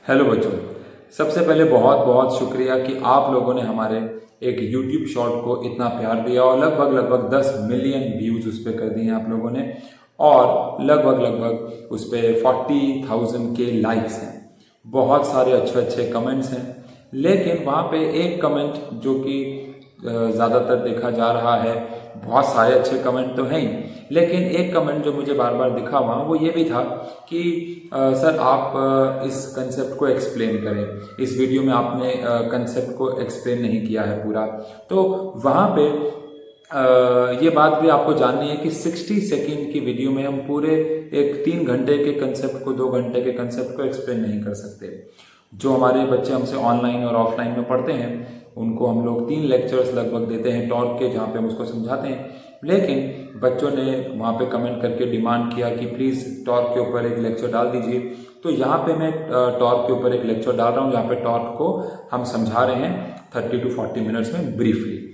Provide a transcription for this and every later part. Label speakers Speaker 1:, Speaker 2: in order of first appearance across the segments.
Speaker 1: Hello बच्चों, सबसे पहले बहुत बहुत शुक्रिया कि आप लोगों ने हमारे एक YouTube शॉर्ट को इतना प्यार दिया और लगभग 10 मिलियन व्यूज उस पर कर दिए हैं आप लोगों ने। और लगभग उस पर 40,000 के लाइक्स हैं। बहुत सारे अच्छे अच्छे कमेंट्स हैं, लेकिन वहाँ पे एक कमेंट जो कि ज़्यादातर देखा जा रहा है, बहुत सारे अच्छे कमेंट तो हैं ही, लेकिन एक कमेंट जो मुझे बार बार दिखा वहाँ वो ये भी था कि सर आप इस कंसेप्ट को एक्सप्लेन करें। इस वीडियो में आपने कंसेप्ट को एक्सप्लेन नहीं किया है पूरा। तो वहाँ पे ये बात भी आपको जाननी है कि 60 सेकेंड की वीडियो में हम पूरे एक 3 घंटे के कंसेप्ट को 2 घंटे के कंसेप्ट को एक्सप्लेन नहीं कर सकते। जो हमारे बच्चे हमसे ऑनलाइन और ऑफलाइन में पढ़ते हैं उनको हम लोग 3 लेक्चर्स लगभग देते हैं टॉर्क के, जहाँ पे हम उसको समझाते हैं। लेकिन बच्चों ने वहाँ पे कमेंट करके डिमांड किया कि प्लीज़ टॉर्क के ऊपर एक लेक्चर डाल दीजिए। तो यहाँ पे मैं टॉर्क के ऊपर एक लेक्चर डाल रहा हूँ, जहाँ पे टॉर्क को हम समझा रहे हैं 30 to 40 मिनट्स में ब्रीफली।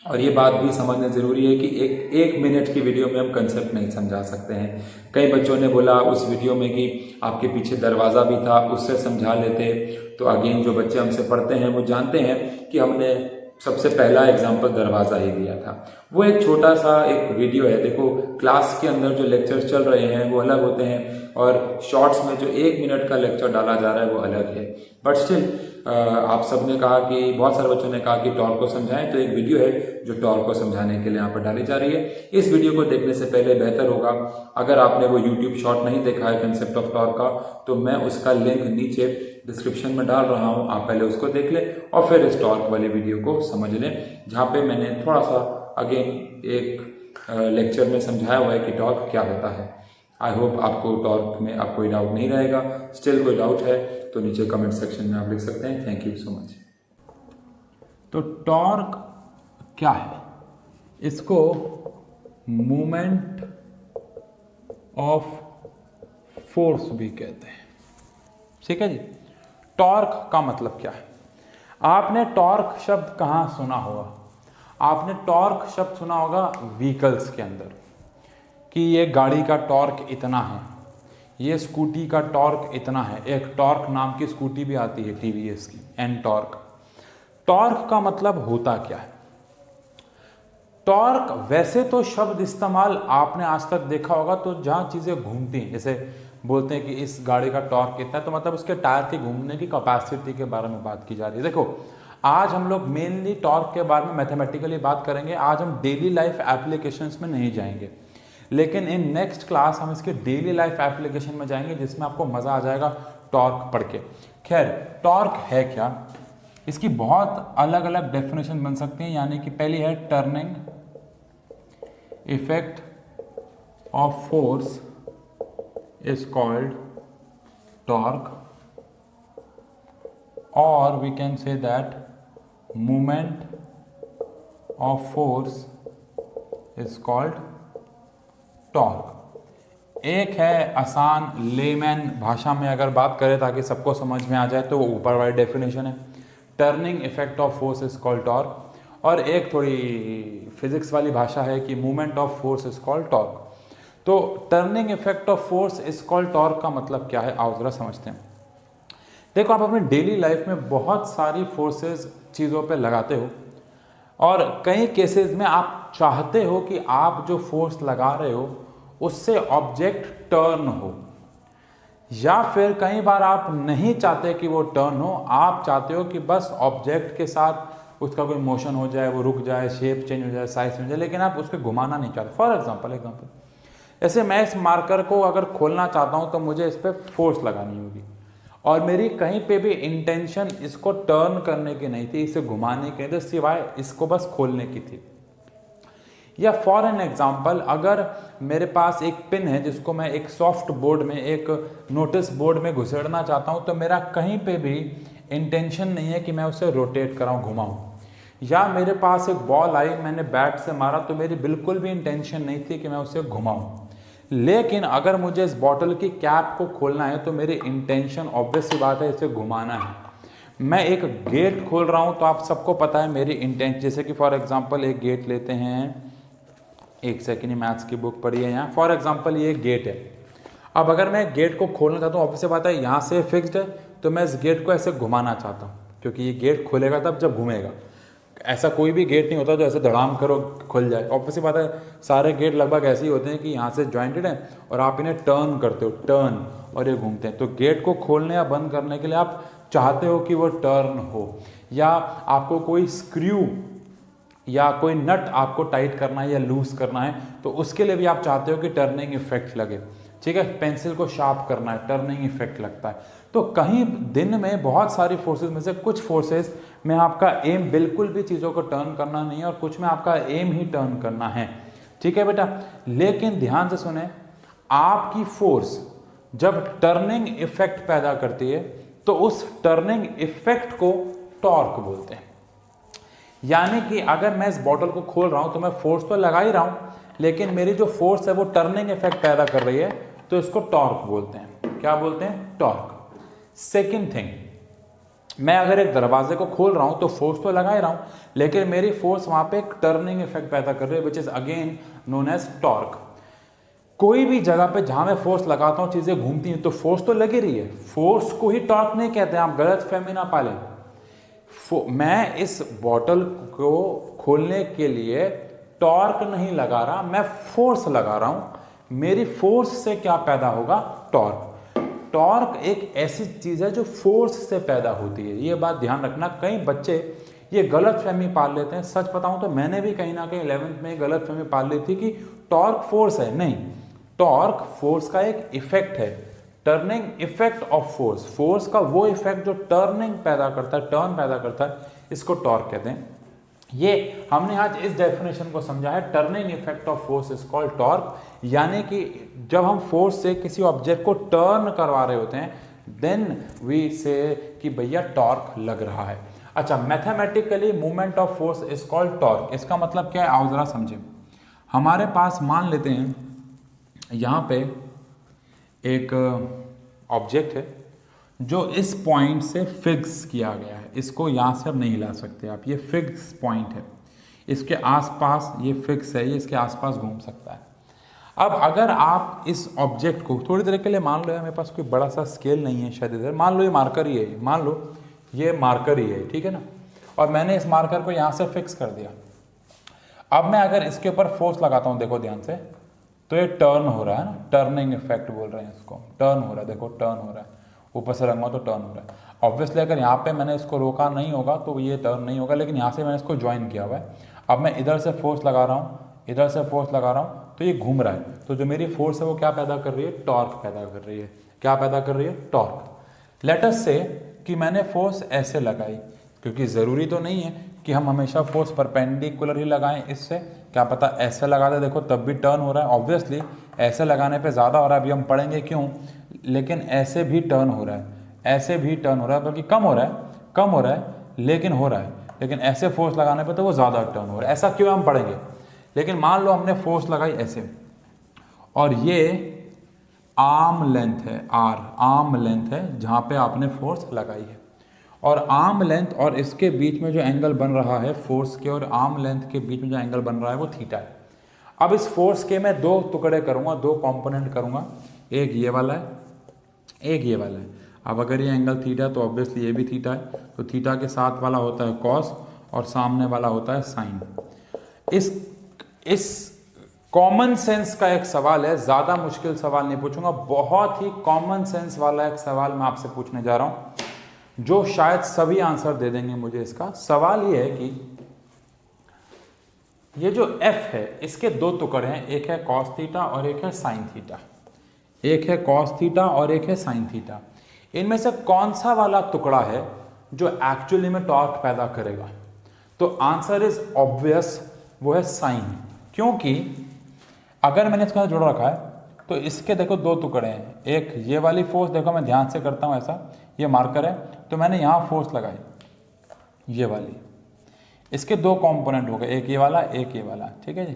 Speaker 1: और ये बात भी समझना ज़रूरी है कि एक मिनट की वीडियो में हम कंसेप्ट नहीं समझा सकते हैं। कई बच्चों ने बोला उस वीडियो में कि आपके पीछे दरवाज़ा भी था, उससे समझा लेते। तो अगेन जो बच्चे हमसे पढ़ते हैं वो जानते हैं कि हमने सबसे पहला एग्जाम्पल दरवाज़ा ही दिया था। वो एक छोटा सा एक वीडियो है। देखो, क्लास के अंदर जो लेक्चर्स चल रहे हैं वो अलग होते हैं और शॉर्ट्स में जो 1 मिनट का लेक्चर डाला जा रहा है वो अलग है। बट स्टिल आप सबने कहा कि बहुत सारे बच्चों ने कहा कि टॉर्क को समझाएं, तो एक वीडियो है जो टॉर्क को समझाने के लिए यहाँ पर डाली जा रही है। इस वीडियो को देखने से पहले बेहतर होगा, अगर आपने वो यूट्यूब शॉर्ट नहीं देखा है कंसेप्ट ऑफ टॉर्क का, तो मैं उसका लिंक नीचे डिस्क्रिप्शन में डाल रहा हूँ, आप पहले उसको देख लें और फिर इस टॉर्क वाली वीडियो को समझ लें, जहाँ पे मैंने थोड़ा सा अगेन एक लेक्चर में समझाया हुआ है कि टॉर्क क्या होता है। आई होप आपको टॉर्क में अब कोई डाउट नहीं रहेगा। स्टिल कोई डाउट है तो नीचे कमेंट सेक्शन में आप लिख सकते हैं। Thank you so much.
Speaker 2: तो टॉर्क क्या है? इसको मोमेंट ऑफ फोर्स भी कहते हैं। ठीक है जी। टॉर्क का मतलब क्या है? आपने टॉर्क शब्द कहाँ सुना होगा? आपने टॉर्क शब्द सुना होगा व्हीकल्स के अंदर, कि ये गाड़ी का टॉर्क इतना है, ये स्कूटी का टॉर्क इतना है। एक टॉर्क नाम की स्कूटी भी आती है टीवीएस की, एन टॉर्क। टॉर्क का मतलब होता क्या है? टॉर्क वैसे तो शब्द इस्तेमाल आपने आज तक देखा होगा तो जहां चीजें घूमती हैं, जैसे बोलते हैं कि इस गाड़ी का टॉर्क कितना है, तो मतलब उसके टायर के घूमने की कैपेसिटी के बारे में बात की जा रही है। देखो, आज हम लोग मेनली टॉर्क के बारे में मैथमेटिकली बात करेंगे। आज हम डेली लाइफ एप्लीकेशंस में नहीं जाएंगे, लेकिन इन नेक्स्ट क्लास हम इसके डेली लाइफ एप्लीकेशन में जाएंगे, जिसमें आपको मजा आ जाएगा टॉर्क पढ़ के। खैर, टॉर्क है क्या? इसकी बहुत अलग अलग डेफिनेशन बन सकती हैं। यानी कि पहली है turning effect of force is called torque, और we can say that movement of force is called torque. एक है आसान लेमैन भाषा में अगर बात करें ताकि सबको समझ में आ जाए, तो वो ऊपर वाली डेफिनेशन है, turning effect of force is called torque. और एक थोड़ी फिजिक्स वाली भाषा है कि movement of force is called torque. तो turning effect of force is called torque का मतलब क्या है, आओ जरा समझते हैं। देखो, आप अपनी डेली लाइफ में बहुत सारी फोर्सेस चीज़ों पे लगाते हो, और कई केसेस में आप चाहते हो कि आप जो फोर्स लगा रहे हो उससे ऑब्जेक्ट टर्न हो, या फिर कई बार आप नहीं चाहते कि वो टर्न हो, आप चाहते हो कि बस ऑब्जेक्ट के साथ उसका कोई मोशन हो जाए, वो रुक जाए, शेप चेंज हो जाए, साइज हो जाए, लेकिन आप उसको घुमाना नहीं चाहते। फॉर एग्जाम्पल ऐसे मैं इस मार्कर को अगर खोलना चाहता हूं तो मुझे इस पर फोर्स लगानी होगी, और मेरी कहीं पे भी इंटेंशन इसको टर्न करने की नहीं थी, इसे घुमाने की नहीं थी, सिवाय इसको बस खोलने की थी। या फॉर एन एग्जाम्पल, अगर मेरे पास एक पिन है जिसको मैं एक सॉफ्ट बोर्ड में, एक नोटिस बोर्ड में घुसेड़ना चाहता हूं, तो मेरा कहीं पे भी इंटेंशन नहीं है कि मैं उसे रोटेट कराऊं, घुमाऊं। या मेरे पास एक बॉल आई, मैंने बैट से मारा, तो मेरी बिल्कुल भी इंटेंशन नहीं थी कि मैं उसे घुमाऊं। लेकिन अगर मुझे इस बॉटल की कैप को खोलना है तो मेरी इंटेंशन ऑब्वियस सी बात है, इसे घुमाना है। मैं एक गेट खोल रहा हूं तो आप सबको पता है मेरी इंटेंशन, जैसे कि फॉर एग्जांपल एक गेट लेते हैं, एक सेकेंड, मैथ्स की बुक पढ़ी है यहाँ। फॉर एग्जांपल ये गेट है। अब अगर मैं गेट को खोलना चाहता हूँ, ऑब्वियस बात है यहाँ से फिक्स्ड है तो मैं इस गेट को ऐसे घुमाना चाहता हूँ, क्योंकि ये गेट खुलेगा तब जब घूमेगा। ऐसा कोई भी गेट नहीं होता जो ऐसे धड़ाम करो खुल जाए। ऑब्वियसली बात है, सारे गेट लगभग ऐसे ही होते हैं कि यहाँ से जॉइंटेड हैं और आप इन्हें टर्न करते हो, टर्न, और ये घूमते हैं। तो गेट को खोलने या बंद करने के लिए आप चाहते हो कि वो टर्न हो, या आपको कोई स्क्रू या कोई नट आपको टाइट करना है या लूज करना है, तो उसके लिए भी आप चाहते हो कि टर्निंग इफेक्ट लगे। ठीक है, पेंसिल को शार्प करना है, टर्निंग इफेक्ट लगता है। तो कहीं दिन में बहुत सारी फोर्सेस में से कुछ फोर्सेस में आपका एम बिल्कुल भी चीज़ों को टर्न करना नहीं है, और कुछ में आपका एम ही टर्न करना है। ठीक है बेटा, लेकिन ध्यान से सुने, आपकी फोर्स जब टर्निंग इफेक्ट पैदा करती है तो उस टर्निंग इफेक्ट को टॉर्क बोलते हैं। यानी कि अगर मैं इस बॉटल को खोल रहा हूं तो मैं फोर्स तो लगा ही रहा हूं, लेकिन मेरी जो फोर्स है वो टर्निंग इफेक्ट पैदा कर रही है, तो इसको टॉर्क बोलते हैं। क्या बोलते हैं? टॉर्क। सेकंड थिंग, मैं अगर एक दरवाजे को खोल रहा हूं तो फोर्स तो लगा ही रहा हूं, लेकिन मेरी फोर्स वहां पे एक टर्निंग इफेक्ट पैदा कर रही है, which is again known as torque. कोई भी जगह पे जहां मैं फोर्स लगाता हूं चीजें घूमती हैं, तो फोर्स तो लगी रही है, फोर्स को ही टॉर्क नहीं कहते हैं, आप गलत फहमी ना पालें। मैं इस बॉटल को खोलने के लिए टॉर्क नहीं लगा रहा, मैं फोर्स लगा रहा हूं। मेरी फोर्स से क्या पैदा होगा? टॉर्क। टॉर्क एक ऐसी चीज है जो फोर्स से पैदा होती है, ये बात ध्यान रखना। कई बच्चे ये गलत फहमी पाल लेते हैं। सच बताऊं तो मैंने भी कहीं ना कहीं 11th में गलत फहमी पाल ली थी कि टॉर्क फोर्स है। नहीं, टॉर्क फोर्स का एक इफेक्ट है, turning effect of force. Force का वो इफेक्ट जो टर्निंग पैदा करता है, टर्न पैदा करता है, इसको टॉर्क कहते हैं। ये हमने आज इस डेफिनेशन को समझा है, turning effect of force is called torque. यानी कि जब हम फोर्स से किसी ऑब्जेक्ट को टर्न करवा रहे होते हैं, देन वी से कि भैया टॉर्क लग रहा है। अच्छा, mathematically movement of force is called torque. इसका मतलब क्या है, आओ जरा समझें। हमारे पास मान लेते हैं यहाँ पे एक ऑब्जेक्ट है जो इस पॉइंट से फिक्स किया गया है, इसको यहाँ से अब नहीं हिला सकते आप, ये फिक्स पॉइंट है, इसके आसपास ये फिक्स है, ये इसके आसपास घूम सकता है। अब अगर आप इस ऑब्जेक्ट को थोड़ी देर के लिए, मान लो मेरे पास कोई बड़ा सा स्केल नहीं है शायद इधर, मान लो ये मार्कर ही है, मान लो ये मार्कर ही है, ठीक है ना, और मैंने इस मार्कर को यहाँ से फिक्स कर दिया। अब मैं अगर इसके ऊपर फोर्स लगाता हूँ, देखो ध्यान से, तो ये टर्न हो रहा है ना, टर्निंग इफेक्ट बोल रहे हैं इसको, टर्न हो रहा है, देखो टर्न हो रहा है, ऊपर से रंगा तो टर्न हो रहा है। ऑब्वियसली अगर यहाँ पे मैंने इसको रोका नहीं होगा तो ये टर्न नहीं होगा, लेकिन यहाँ से मैंने इसको ज्वाइन किया हुआ है। अब मैं इधर से फोर्स लगा रहा हूँ, इधर से फोर्स लगा रहा हूँ, तो ये घूम रहा है। तो जो मेरी फोर्स है वो क्या पैदा कर रही है? टॉर्क पैदा कर रही है। क्या पैदा कर रही है? टॉर्क। लेट अस से कि मैंने फोर्स ऐसे लगाई, क्योंकि ज़रूरी तो नहीं है कि हम हमेशा फोर्स परपेंडिकुलर ही लगाएं, इससे क्या पता ऐसे लगा दे, देखो तब भी टर्न हो रहा है। ऑब्वियसली ऐसे लगाने पे ज़्यादा हो रहा है, अभी हम पढ़ेंगे क्यों, लेकिन ऐसे भी टर्न हो रहा है, ऐसे भी टर्न हो रहा है, बल्कि कम हो रहा है, कम हो रहा है, लेकिन हो रहा है। लेकिन ऐसे फोर्स लगाने पे तो वो ज़्यादा टर्न हो रहा है, ऐसा क्यों हम पढ़ेंगे। लेकिन मान लो हमने फोर्स लगाई ऐसे, और ये आर्म लेंथ है, आर्म लेंथ है जहाँ पे आपने फोर्स लगाई है, और आर्म लेंथ और इसके बीच में जो एंगल बन रहा है, फोर्स के और आर्म लेंथ के बीच में जो एंगल बन रहा है वो थीटा है। अब इस फोर्स के मैं दो टुकड़े करूंगा, दो कंपोनेंट करूंगा, एक ये वाला है, एक ये वाला है। अब अगर ये एंगल थीटा है तो ऑब्वियसली ये भी थीटा है, तो थीटा के साथ वाला होता है कॉस और सामने वाला होता है साइन। इस कॉमन सेंस का एक सवाल है, ज़्यादा मुश्किल सवाल नहीं पूछूंगा, बहुत ही कॉमन सेंस वाला एक सवाल मैं आपसे पूछने जा रहा हूं, जो शायद सभी आंसर दे देंगे मुझे। इसका सवाल ये है कि ये जो f है इसके दो टुकड़े हैं, एक है कॉस थीटा और एक है साइन थीटा, एक है कॉस थीटा और एक है साइन थीटा। इनमें से कौन सा वाला टुकड़ा है जो एक्चुअली में टॉर्क पैदा करेगा? तो आंसर इज ऑब्वियस, वो है साइन। क्योंकि अगर मैंने इसके साथ जोड़ रखा है तो इसके देखो दो टुकड़े हैं, एक ये वाली फोर्स, देखो मैं ध्यान से करता हूं ऐसा, ये मार्कर है तो मैंने यहां फोर्स लगाई, ये वाली, इसके दो कंपोनेंट हो गए, एक ये वाला एक ये वाला, ठीक है जी।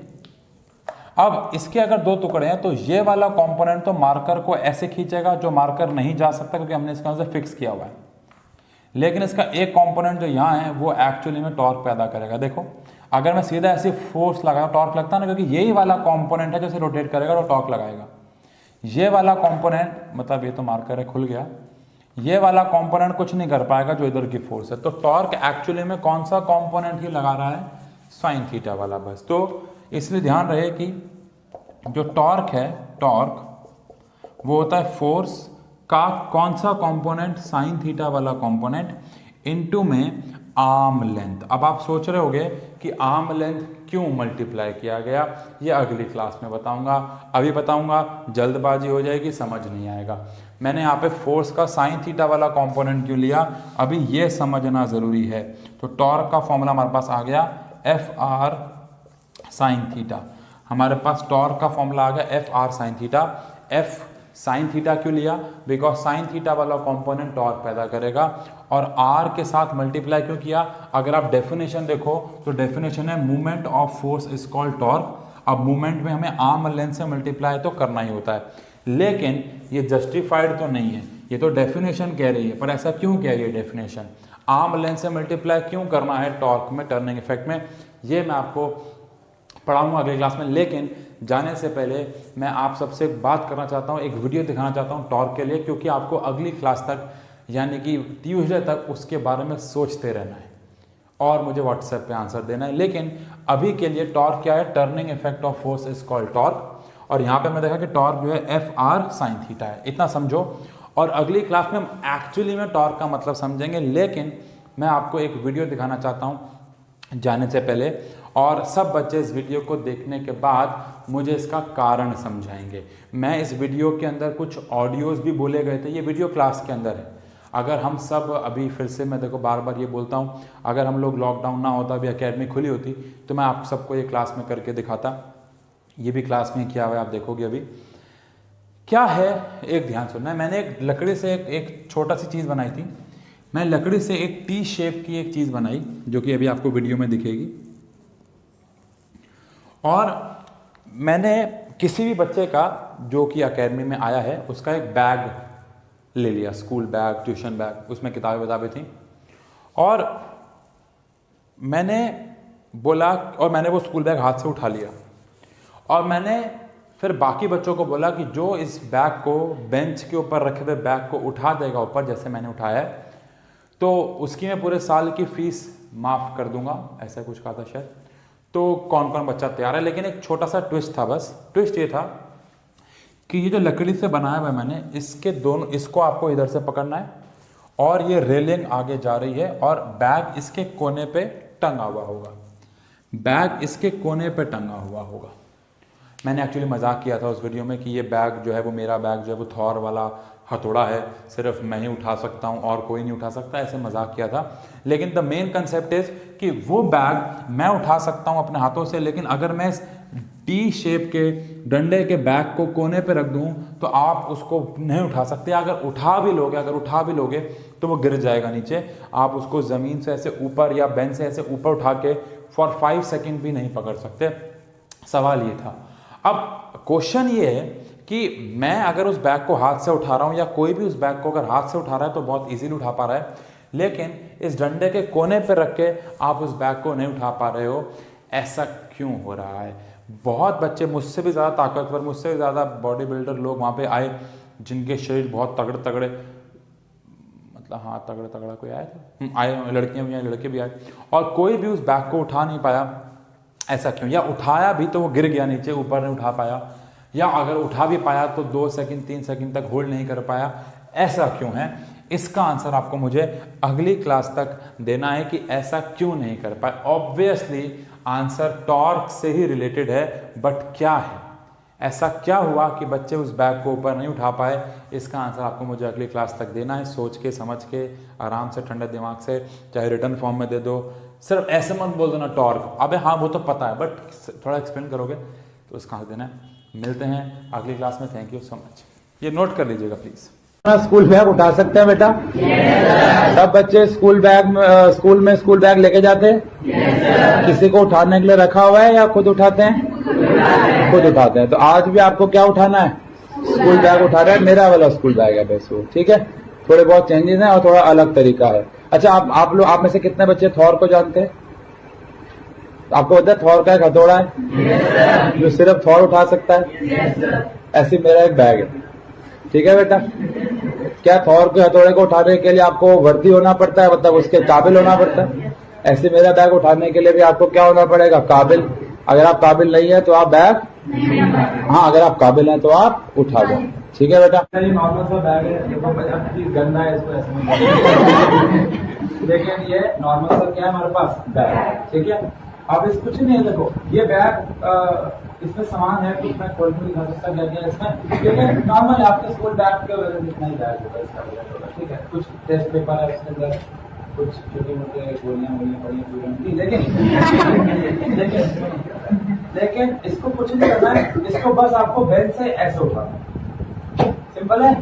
Speaker 2: अब इसके अगर दो टुकड़े हैं तो ये वाला कंपोनेंट तो मार्कर को ऐसे खींचेगा, जो मार्कर नहीं जा सकता क्योंकि हमने इसका से फिक्स किया हुआ है, लेकिन इसका एक कंपोनेंट जो यहाँ है वो एक्चुअली में टॉर्क पैदा करेगा। देखो अगर मैं सीधा ऐसे फोर्स लगाया टॉर्क लगता है ना, क्योंकि यही वाला कंपोनेंट है जो इसे रोटेट करेगा और टॉर्क लगाएगा। ये वाला कंपोनेंट, मतलब ये तो मार्कर है खुल गया, ये वाला कंपोनेंट कुछ नहीं कर पाएगा जो इधर की फोर्स है। तो टॉर्क एक्चुअली में कौन सा कंपोनेंट ही लगा रहा है, साइन थीटा वाला बस। तो इसलिए ध्यान रहे कि जो टॉर्क है, टॉर्क वो होता है फोर्स का कौन सा कंपोनेंट, साइन थीटा वाला कंपोनेंट इनटू में आर्म लेंथ। अब आप सोच रहे होगे कि आर्म लेंथ क्यों मल्टीप्लाई किया गया, ये अगली क्लास में बताऊंगा। अभी बताऊंगा जल्दबाजी हो जाएगी, समझ नहीं आएगा। मैंने यहाँ पे फोर्स का साइन थीटा वाला कंपोनेंट क्यों लिया, अभी ये समझना जरूरी है। तो टॉर्क का फॉर्मूला हमारे पास आ गया एफ आर साइन थीटा। हमारे पास टॉर्क का फॉर्मूला आ गया F R sine theta. F sine theta क्यों लिया, बिकॉज साइन थीटा वाला कंपोनेंट टॉर्क पैदा करेगा। और आर के साथ मल्टीप्लाई क्यों किया, अगर आप डेफिनेशन देखो तो डेफिनेशन है movement of force is called torque. अब मूवमेंट में हमें आर्म लेंथ से मल्टीप्लाई तो करना ही होता है, लेकिन ये जस्टिफाइड तो नहीं है, ये तो डेफिनेशन कह रही है। पर ऐसा क्यों कह रही है डेफिनेशन, आर्म लेंथ से मल्टीप्लाई क्यों करना है टॉर्क में, टर्निंग इफेक्ट में, ये मैं आपको पढ़ाऊंगा अगली क्लास में। लेकिन जाने से पहले मैं आप सबसे बात करना चाहता हूँ, एक वीडियो दिखाना चाहता हूँ टॉर्क के लिए, क्योंकि आपको अगली क्लास तक यानी कि ट्यूसडे तक उसके बारे में सोचते रहना है और मुझे व्हाट्सएप पे आंसर देना है। लेकिन अभी के लिए टॉर्क क्या है, turning effect of force is called torque. और यहाँ पे मैं देखा कि टॉर्क जो है एफ आर साइन थीटा है, इतना समझो। और अगली क्लास में हम एक्चुअली में टॉर्क का मतलब समझेंगे, लेकिन मैं आपको एक वीडियो दिखाना चाहता हूँ जाने से पहले, और सब बच्चे इस वीडियो को देखने के बाद मुझे इसका कारण समझाएंगे। मैं इस वीडियो के अंदर कुछ ऑडियोज भी बोले गए थे, ये वीडियो क्लास के अंदर है। अगर हम सब अभी फिर से, मैं देखो बार बार ये बोलता हूँ, अगर हम लोग लॉकडाउन ना होता, अभी एकेडमी खुली होती, तो मैं आप सबको ये क्लास में करके दिखाता। ये भी क्लास में किया हुआ है, आप देखोगे अभी क्या है। एक ध्यान सुनना, मैंने एक लकड़ी से एक छोटा सी चीज़ बनाई थी। मैं लकड़ी से एक टी शेप की एक चीज़ बनाई, जो कि अभी आपको वीडियो में दिखेगी। और मैंने किसी भी बच्चे का जो कि एकेडमी में आया है, उसका एक बैग ले लिया, स्कूल बैग, ट्यूशन बैग, उसमें किताबें थी। और मैंने बोला, और मैंने वो स्कूल बैग हाथ से उठा लिया, और मैंने फिर बाकी बच्चों को बोला कि जो इस बैग को, बेंच के ऊपर रखे हुए बैग को उठा देगा ऊपर, जैसे मैंने उठाया है, तो उसकी मैं पूरे साल की फीस माफ़ कर दूंगा, ऐसा कुछ कहा था शायद। तो कौन कौन बच्चा तैयार है। लेकिन एक छोटा सा ट्विस्ट था, बस ट्विस्ट ये था कि ये जो लकड़ी से बनाया हुआ है मैंने, इसके दोनों, इसको आपको इधर से पकड़ना है, और ये रेलिंग आगे जा रही है, और बैग इसके कोने पे टंगा हुआ होगा, बैग इसके कोने पे टंगा हुआ होगा। मैंने एक्चुअली मजाक किया था उस वीडियो में कि ये बैग जो है वो, मेरा बैग जो है वो थॉर वाला हथौड़ा है, सिर्फ मैं ही उठा सकता हूँ और कोई नहीं उठा सकता, ऐसे मजाक किया था। लेकिन द मेन कंसेप्ट इज कि वो बैग मैं उठा सकता हूँ अपने हाथों से, लेकिन अगर मैं इस टी शेप के डंडे के बैग को कोने पे रख दूं तो आप उसको नहीं उठा सकते। अगर उठा भी लोगे तो वो गिर जाएगा नीचे। आप उसको ज़मीन से ऐसे ऊपर या बेंच से ऐसे ऊपर उठा के फॉर 5 सेकेंड भी नहीं पकड़ सकते। सवाल ये था। अब क्वेश्चन ये है कि मैं अगर उस बैग को हाथ से उठा रहा हूँ, या कोई भी उस बैग को अगर हाथ से उठा रहा है तो बहुत इजीली उठा पा रहा है, लेकिन इस डंडे के कोने पे रख के आप उस बैग को नहीं उठा पा रहे हो, ऐसा क्यों हो रहा है। बहुत बच्चे मुझसे भी ज़्यादा ताकतवर, मुझसे भी ज़्यादा बॉडी बिल्डर लोग वहाँ पे आए, जिनके शरीर बहुत तगड़े तगड़े, मतलब हाँ तगड़ा तगड़ा कोई आया था, आए, लड़कियाँ भी आए, लड़के भी आए, और कोई भी उस बैग को उठा नहीं पाया। ऐसा क्यों, या उठाया भी तो वो गिर गया नीचे, ऊपर नहीं उठा पाया, या अगर उठा भी पाया तो 2 सेकंड 3 सेकंड तक होल्ड नहीं कर पाया, ऐसा क्यों है। इसका आंसर आपको मुझे अगली क्लास तक देना है कि ऐसा क्यों नहीं कर पाए। ऑब्वियसली आंसर टॉर्क से ही रिलेटेड है, बट क्या है, ऐसा क्या हुआ कि बच्चे उस बैग को ऊपर नहीं उठा पाए, इसका आंसर आपको मुझे अगली क्लास तक देना है। सोच के, समझ के, आराम से, ठंडे दिमाग से, चाहे रिटर्न फॉर्म में दे दो, सिर्फ ऐसे मत बोल दो ना टॉर्क, अबे हाँ वो तो पता है, बट थोड़ा एक्सप्लेन करोगे तो इसका आंसर देना है। मिलते हैं अगली क्लास में, थैंक यू सो मच। ये नोट कर लीजिएगा प्लीज।
Speaker 3: स्कूल बैग उठा सकते हैं बेटा? सब बच्चे स्कूल में बैग लेके जाते हैं? किसी को उठाने के लिए रखा हुआ है या खुद उठाते हैं? खुद उठाते हैं। तो आज भी आपको क्या उठाना है? स्कूल बैग उठा रहे हैं, मेरा वाला स्कूल बैग है बस वो, ठीक है। थोड़े बहुत चेंजेस हैं और थोड़ा अलग तरीका है। अच्छा, आप में से कितने बच्चे थॉर को जानते हैं? आपको पता है थॉर का एक हथौड़ा है जो सिर्फ थॉर उठा सकता है? ऐसे मेरा एक बैग है, ठीक है बेटा। क्या थॉर के हथौड़े को उठाने के लिए आपको वर्दी होना पड़ता है, मतलब उसके काबिल होना पड़ता है? ऐसे मेरा बैग उठाने के लिए भी आपको क्या होना पड़ेगा? काबिल। अगर आप काबिल नहीं है तो आप बैग, हाँ अगर आप काबिल हैं तो आप उठा दो। ठीक है बेटा, नॉर्मल सा बैग है, देखो गंदा है, इसको ऐसे नहीं लेकिन ये नॉर्मल सा क्या है हमारे पास बैग, ठीक है। अब इस कुछ नहीं है, देखो ये बैग इसमें सामान है, कुछ मैं खोल के दिखा सकता क्या क्या इसमें, लेकिन नॉर्मल आपके स्कूल बैग के वजह जितना ही बैग होगा इसका वजह, ठीक है। कुछ टेस्ट पेपर है इसके अंदर, कुछ छोटे मोटे गोलियां पड़ी, लेकिन इसको कुछ नहीं करना है, इसको बस आपको बेंच से ऐसे उठाना है, सिंपल है।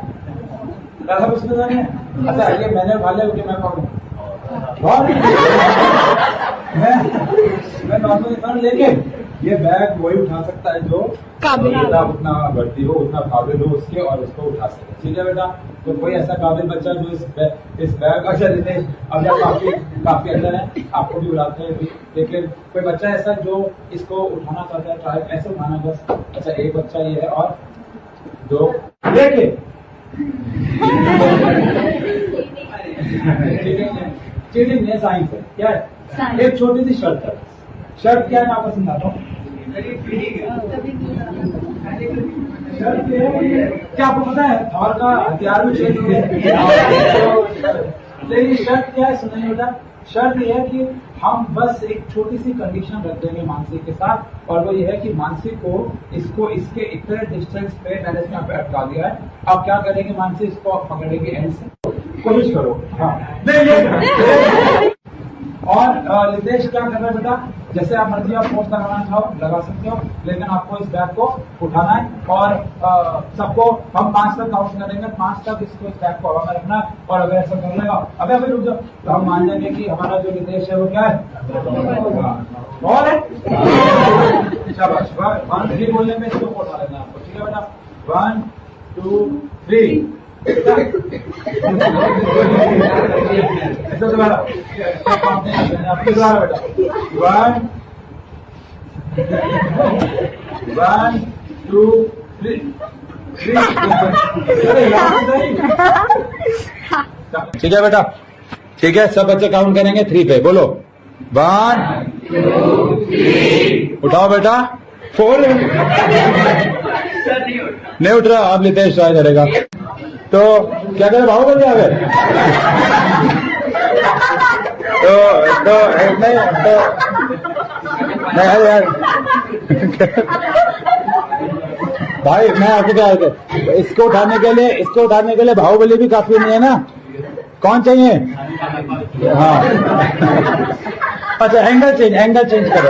Speaker 3: अच्छा ये मैंने उठा लिया क्योंकि मैं कौन मैं नॉर्मल इंसान, लेकिन ये बैग वही उठा सकता है जो काबिल, उतना भर्ती हो, उतना काबिल हो उसके, और उसको उठा सके, ठीक है बेटा। तो कोई ऐसा काबिल बच्चा जो इस बैग, अच्छा रितेश अब आप काफी अंदर है, आपको भी बुलाते हैं, लेकिन कोई बच्चा ऐसा जो इसको उठाना चाहता है, ट्राई ऐसे उठाना बस। अच्छा एक बच्चा ये है, और दो, देखिए चीटिंग है, साइंस है, क्या है? एक छोटी सी शर्ट है, शर्ट क्या है मैं आपको समझाता हूँ। शर्ट क्या आपको पता है थॉर का हथियार भी चेंज हो गया, लेकिन शर्ट क्या है सुनिए बेटा, शर्त यह है कि हम बस एक छोटी सी कंडीशन रख देंगे मानसिक के साथ, और वो ये है कि मानसिक को इसको इसके इतने डिस्टेंस पे मैंने इसमें अटका दिया है। आप क्या करेंगे, मानसिक इसको आप पकड़ेंगे एंड से, कोशिश करो, हाँ नहीं और नितेश क्या कर रहे हैं बेटा, जैसे आप मर्जी आप फोर्स लगाना चाहो लगा सकते हो, लेकिन आपको इस बैग को उठाना है, और सबको हम 5 तक काउंट करेंगे, 5 तक इसको इस बैग को हवा में रखना है, और अगर ऐसा कर लेगा अभी रुक जाओ तो हम मान लेंगे कि हमारा जो नितेश है वो क्या है, और है शाबाश। 1 3 बोलने में इसको उठा लेना आपको, ठीक है बेटा। 1 2 3 दोबारा बेटा, 1 2 3 ठीक है बेटा, ठीक है। सब बच्चे काउंट करेंगे 3 पे, बोलो 1 2 3 उठाओ बेटा, 4 नहीं उठ रहा, आप नितेश ट्राई करेगा तो क्या करें, भाव बन जाए तो नहीं यार भाई मैं आपको क्या कहते, इसको उठाने के लिए बाहुबली भी काफी नहीं है ना, कौन चाहिए? हाँ अच्छा एंगल चेंज करो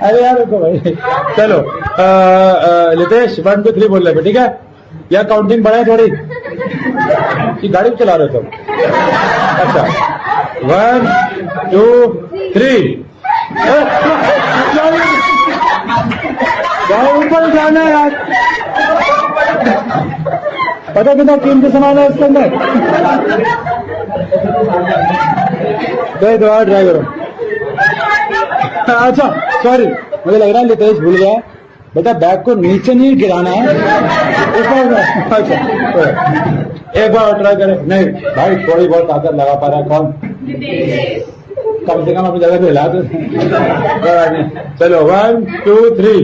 Speaker 3: अरे यार रुको भाई, चलो नितेश 1 2 3 बोल रहे, ठीक है। या काउंटिंग बढ़ाए थोड़ी, कि गाड़ी चला रहे तुम? अच्छा 1 2 3 ऊपर जाना है यार, पता कितना कीमती सामान है इसके अंदर, दोबारा ट्राई करो। अच्छा सॉरी, मुझे लग रहा है नितेश भूल गया बेटा, बैग को नीचे नहीं गिराना है, अच्छा एक बार ट्राई करें। नहीं भाई थोड़ी बहुत ताकत लगा पा रहा है कौन, कम से कम अपनी जगह पे हिला दो। चलो 1 2 3